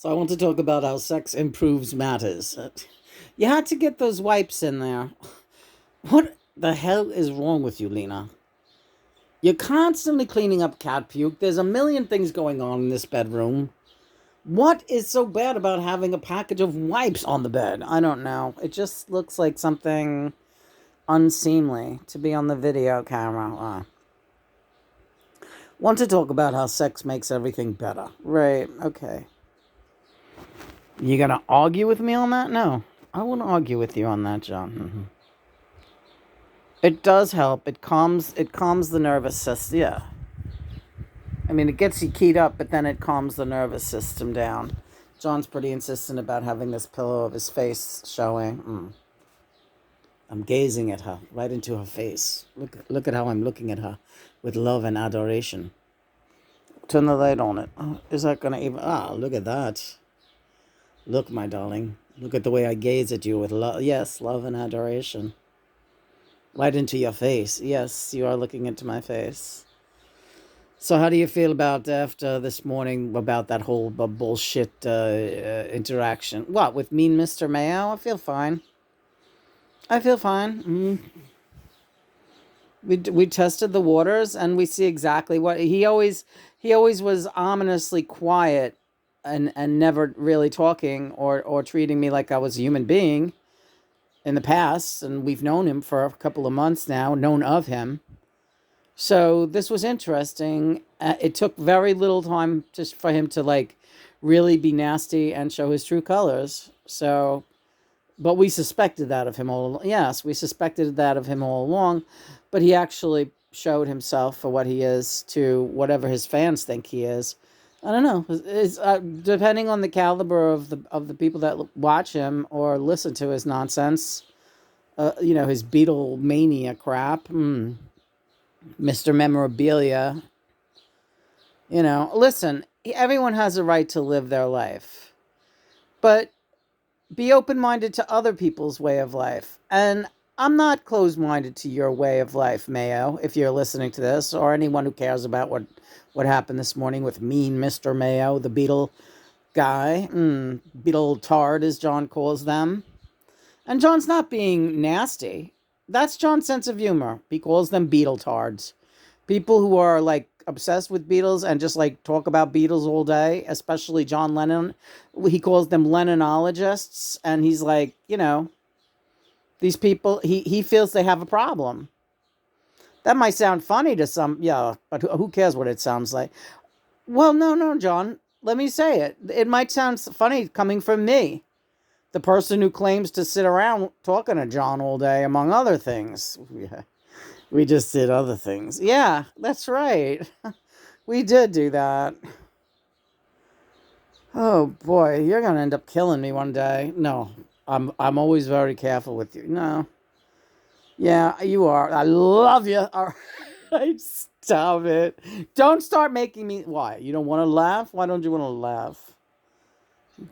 So I want to talk about how sex improves matters. You had to get those wipes in there. What the hell is wrong with you, Lena? You're constantly cleaning up cat puke. There's a million things going on in this bedroom. What is so bad about having a package of wipes on the bed? I don't know. It just looks like something unseemly to be on the video camera. Want to talk about how sex makes everything better. Right, okay. You gonna argue with me on that? No. I won't argue with you on that, John. It does help. It calms the nervous system. Yeah. I mean, it gets you keyed up, but then it calms the nervous system down. John's pretty insistent about having this pillow of his face showing. I'm gazing at her, right into her face. Look at how I'm looking at her with love and adoration. Turn the light on it. Oh, is that gonna even... look at that. Look, my darling. Look at the way I gaze at you with love. Yes, love and adoration. Right into your face. Yes, you are looking into my face. So how do you feel about after this morning about that whole bullshit interaction? What, with mean Mr. Mayo? I feel fine. We tested the waters and we see exactly what he always was ominously quiet and never really talking or treating me like I was a human being in the past, and we've known him for a couple of months now, known of him. So this was interesting. It took very little time just for him to like really be nasty and show his true colors. So, but we suspected that of him all. Yes, we suspected that of him all along, but he actually showed himself for what he is to whatever his fans think he is. I don't know. It's depending on the caliber of the people that watch him or listen to his nonsense. His Beatle mania crap. Mr. Memorabilia. Listen. Everyone has a right to live their life, but be open-minded to other people's way of life. And I'm not closed-minded to your way of life, Mayo, if you're listening to this, or anyone who cares about what happened this morning with mean Mr. Mayo, the Beatle guy. Beatle tard, as John calls them. And John's not being nasty. That's John's sense of humor. He calls them Beatle tards. People who are, like, obsessed with Beatles and just, like, talk about Beatles all day, especially John Lennon. He calls them Lennonologists, and he's like, these people, he feels they have a problem. That might sound funny to some, yeah, but who cares what it sounds like? Well, no, John, let me say it. It might sound funny coming from me, the person who claims to sit around talking to John all day, among other things. Yeah, we just did other things. Yeah, that's right. We did do that. Oh boy, you're gonna end up killing me one day. No, I'm always very careful with you. No. Yeah, you are. I love you. All right, stop it. Don't start making me... Why? You don't want to laugh? Why don't you want to laugh?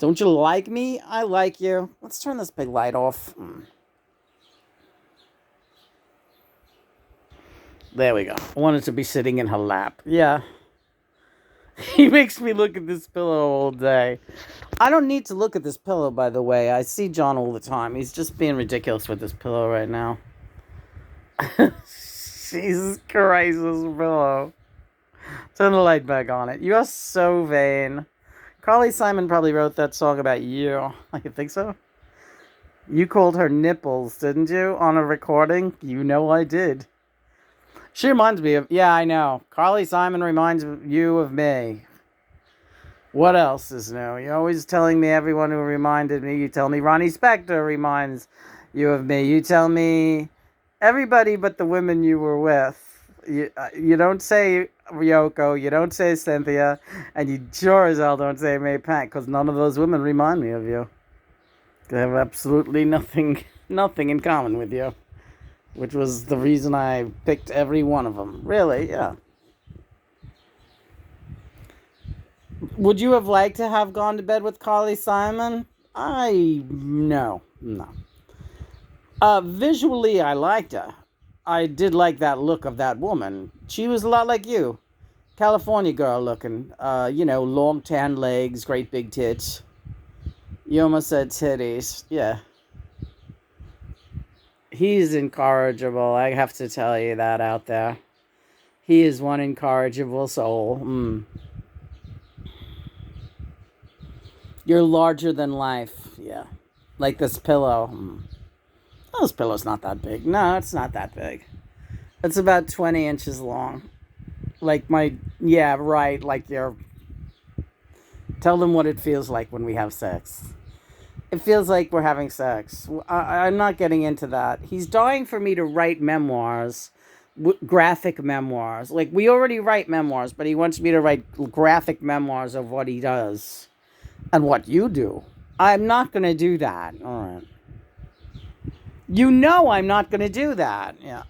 Don't you like me? I like you. Let's turn this big light off. There we go. I wanted to be sitting in her lap. Yeah. He makes me look at this pillow all day. I don't need to look at this pillow, by the way. I see John all the time. He's just being ridiculous with this pillow right now. Jesus Christ, this pillow. Turn the light back on it. You are so vain. Carly Simon probably wrote that song about you. I think so. You called her nipples, didn't you, on a recording? You know I did. She reminds me of... Yeah, I know. Carly Simon reminds you of me. What else is new? You're always telling me everyone who reminded me. You tell me Ronnie Spector reminds you of me. You tell me... everybody but the women you were with. You don't say Ryoko, you don't say Cynthia, and you sure as hell don't say May Pank, because none of those women remind me of you. They have absolutely nothing in common with you, which was the reason I picked every one of them. Really, yeah. Would you have liked to have gone to bed with Carly Simon? No. Visually, I liked her. I did like that look of that woman. She was a lot like you. California girl looking. Long tan legs, great big tits. You almost said titties. Yeah. He's incorrigible. I have to tell you that out there. He is one incorrigible soul. You're larger than life. Yeah. Like this pillow. Oh, this pillow's not that big. No, it's not that big. It's about 20 inches long. Like yeah, right. Like tell them what it feels like when we have sex. It feels like we're having sex. I'm not getting into that. He's dying for me to write memoirs, graphic memoirs. Like, we already write memoirs, but he wants me to write graphic memoirs of what he does and what you do. I'm not going to do that. All right. You know I'm not going to do that. Yeah.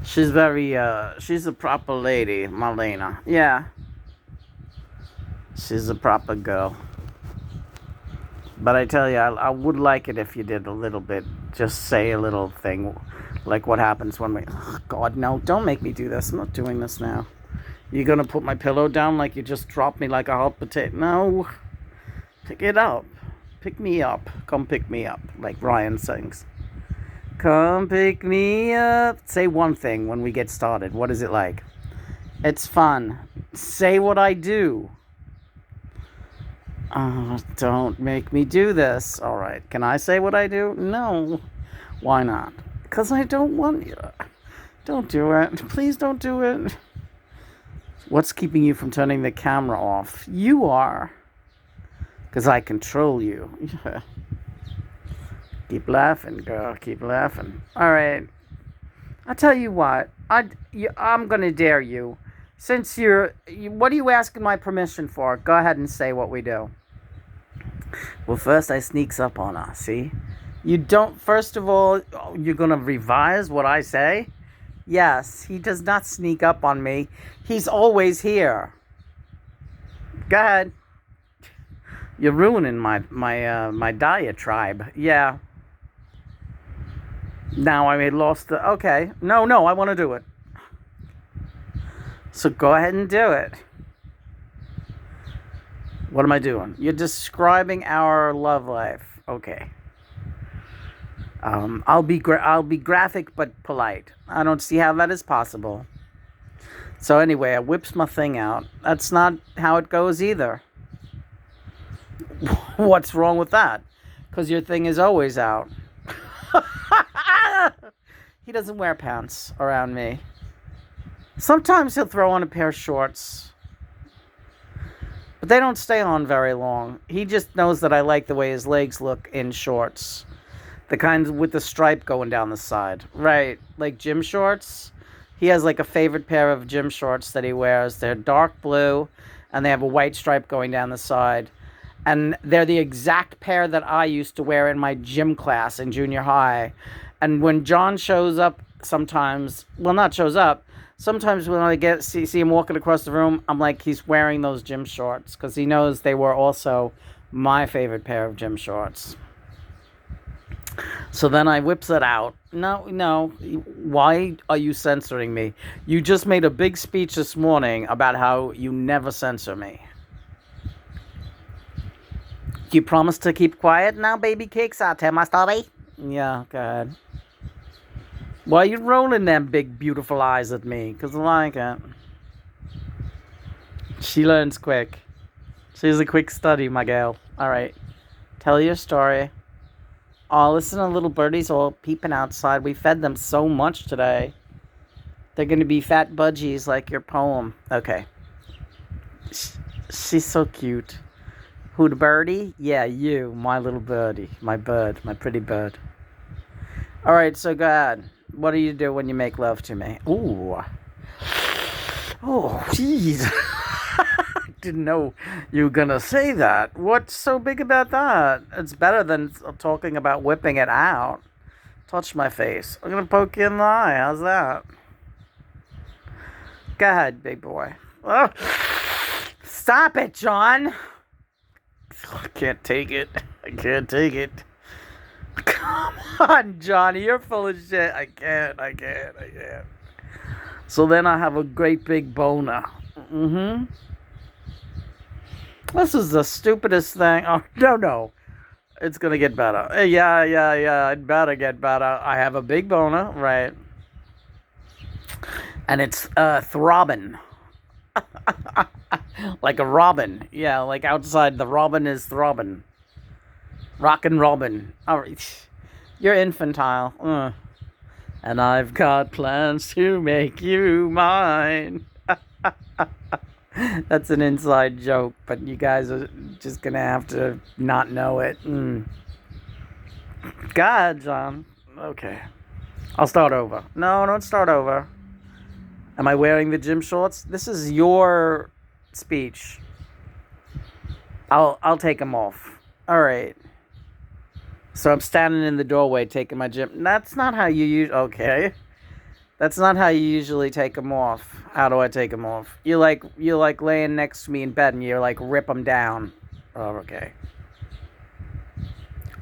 She's she's a proper lady, Marlena. Yeah. She's a proper girl. But I tell you, I would like it if you did a little bit. Just say a little thing. Like what happens when we... Oh, God, no. Don't make me do this. I'm not doing this now. You're going to put my pillow down like you just dropped me like a hot potato? No. Pick it up. Pick me up. Come pick me up. Like Ryan sings. Come pick me up. Say one thing when we get started. What is it like? It's fun. Say what I do. Oh, don't make me do this. All right. Can I say what I do? No. Why not? Because I don't want you. Don't do it. Please don't do it. What's keeping you from turning the camera off? You are. Because I control you. Keep laughing, girl. Keep laughing. All right. I'll tell you what. I'm going to dare you. Since what are you asking my permission for? Go ahead and say what we do. Well, first I sneaks up on her, see? You don't, first of all, you're going to revise what I say? Yes, he does not sneak up on me. He's always here. Go ahead. You're ruining my diatribe. Yeah. Now I lost the... Okay. No, I want to do it. So go ahead and do it. What am I doing? You're describing our love life. Okay. I'll be graphic but polite. I don't see how that is possible. So anyway, I whips my thing out. That's not how it goes either. What's wrong with that? Because your thing is always out. He doesn't wear pants around me. Sometimes he'll throw on a pair of shorts. But they don't stay on very long. He just knows that I like the way his legs look in shorts. The kinds with the stripe going down the side. Right, like gym shorts. He has like a favorite pair of gym shorts that he wears. They're dark blue, and they have a white stripe going down the side. And they're the exact pair that I used to wear in my gym class in junior high. And when John shows up sometimes, well, not shows up, sometimes when I see him walking across the room, I'm like, he's wearing those gym shorts because he knows they were also my favorite pair of gym shorts. So then I whips it out. No. Why are you censoring me? You just made a big speech this morning about how you never censor me. Do you promise to keep quiet now, baby cakes? I'll tell my story. Yeah, go ahead. Why are you rolling them big, beautiful eyes at me? Because I like it. She learns quick. She's a quick study, my gal. All right. Tell your story. Oh, listen to little birdies all peeping outside. We fed them so much today. They're going to be fat budgies like your poem. Okay. She's so cute. Who, the birdie? Yeah, you, my little birdie. My bird, my pretty bird. All right, so go ahead. What do you do when you make love to me? Ooh. Oh, jeez. Didn't know you were going to say that. What's so big about that? It's better than talking about whipping it out. Touch my face. I'm going to poke you in the eye. How's that? Go ahead, big boy. Oh. Stop it, John. I can't take it. I can't take it. Come on, Johnny. You're full of shit. I can't. So then I have a great big boner. Mm-hmm. This is the stupidest thing. Oh, no. It's going to get better. Yeah. It better get better. I have a big boner, right? And it's throbbing. Like a robin. Yeah, like outside the robin is throbbing. Rockin' robin. All right. You're infantile. And I've got plans to make you mine. That's an inside joke, but you guys are just gonna have to not know it. God, John. Okay. I'll start over. No, don't start over. Am I wearing the gym shorts? This is your speech. I'll take them off. All right. So I'm standing in the doorway taking my gym. That's not how you use. Okay. That's not how you usually take them off. How do I take them off? You like laying next to me in bed and you like rip them down. Oh, okay.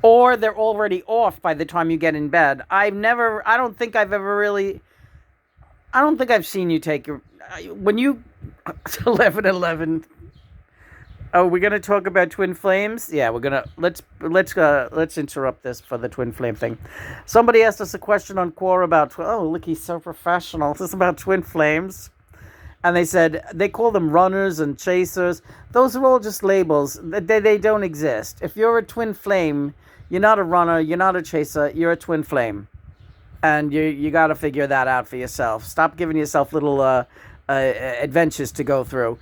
Or they're already off by the time you get in bed. I don't think I've seen you take your, when you, 11:11. Oh, we're gonna talk about twin flames. Yeah, we're gonna let's interrupt this for the twin flame thing. Somebody asked us a question on Quora about. Oh, look, he's so professional. This is about twin flames, and they said they call them runners and chasers. Those are all just labels. They don't exist. If you're a twin flame, you're not a runner. You're not a chaser. You're a twin flame, and you got to figure that out for yourself. Stop giving yourself little adventures to go through.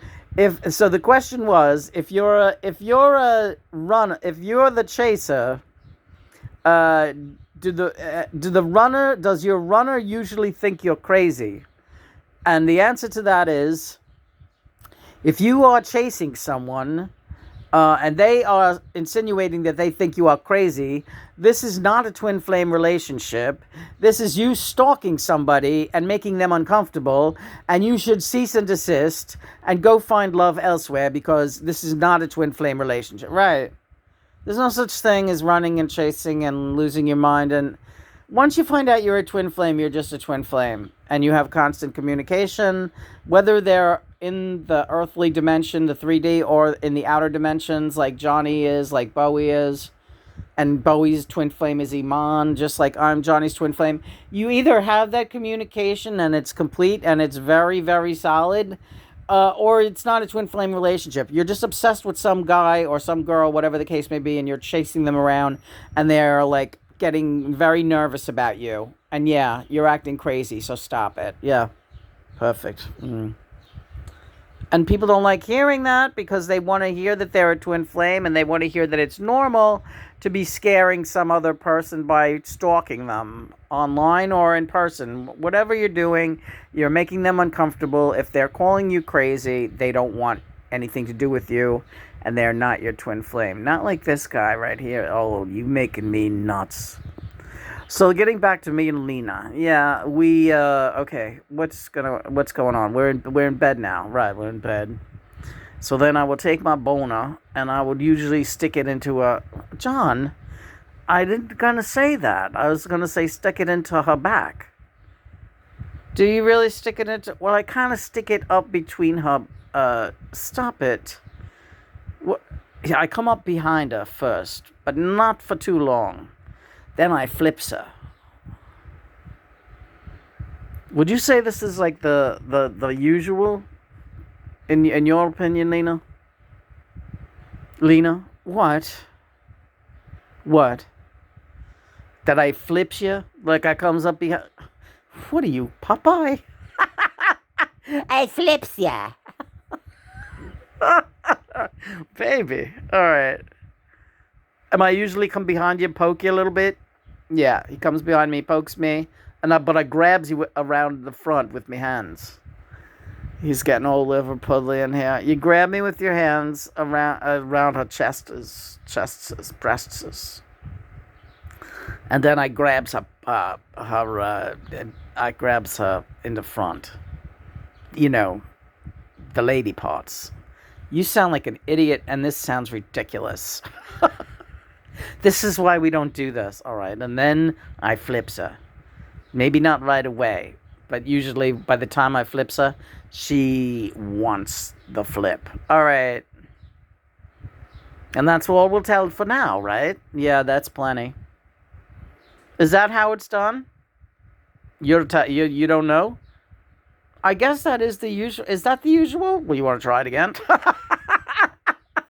So the question was, if you're a runner, if you're the chaser, does your runner usually think you're crazy? And the answer to that is, if you are chasing someone, and they are insinuating that they think you are crazy, this is not a twin flame relationship. This is you stalking somebody and making them uncomfortable, and you should cease and desist and go find love elsewhere, because this is not a twin flame relationship, right? There's no such thing as running and chasing and losing your mind. And once you find out you're a twin flame, you're just a twin flame, and you have constant communication, whether they're in the earthly dimension, the 3D, or in the outer dimensions, like Johnny is, like Bowie is, and Bowie's twin flame is Iman, just like I'm Johnny's twin flame. You either have that communication and it's complete and it's very, very solid, or it's not a twin flame relationship. You're just obsessed with some guy or some girl, whatever the case may be, and you're chasing them around, and they're like getting very nervous about you. And yeah, you're acting crazy, so stop it. Yeah, perfect. And people don't like hearing that, because they want to hear that they're a twin flame, and they want to hear that it's normal to be scaring some other person by stalking them online or in person. Whatever you're doing, you're making them uncomfortable. If they're calling you crazy, they don't want anything to do with you, and they're not your twin flame. Not like this guy right here. Oh, you making me nuts. So getting back to me and Lena, yeah, we okay. What's going on? We're in bed now, right? We're in bed. So then I will take my boner and I would usually stick it into a John. I didn't gonna say that. I was gonna say stick it into her back. Do you really stick it into? Well, I kind of stick it up between her. Stop it. What? Yeah, I come up behind her first, but not for too long. Then I flips her. Would you say this is like the usual? In your opinion, Lena? Lena? What? What? That I flips you? Like I comes up behind... What are you, Popeye? I flips ya. Baby. Alright. Am I usually come behind you and poke you a little bit? Yeah, he comes behind me, pokes me, but I grabs you around the front with my hands. He's getting all over puddly in here. You grab me with your hands around her chests, breasts, and then I grabs her, I grabs her in the front. You know, the lady parts. You sound like an idiot, and this sounds ridiculous. This is why we don't do this, all right? And then I flips her. Maybe not right away, But usually by the time I flips her, she wants the flip. All right. And that's all we'll tell for now, right? Yeah, that's plenty. Is that how it's done? You don't know? I guess that is the usual. Is that the usual? Well, you want to try it again?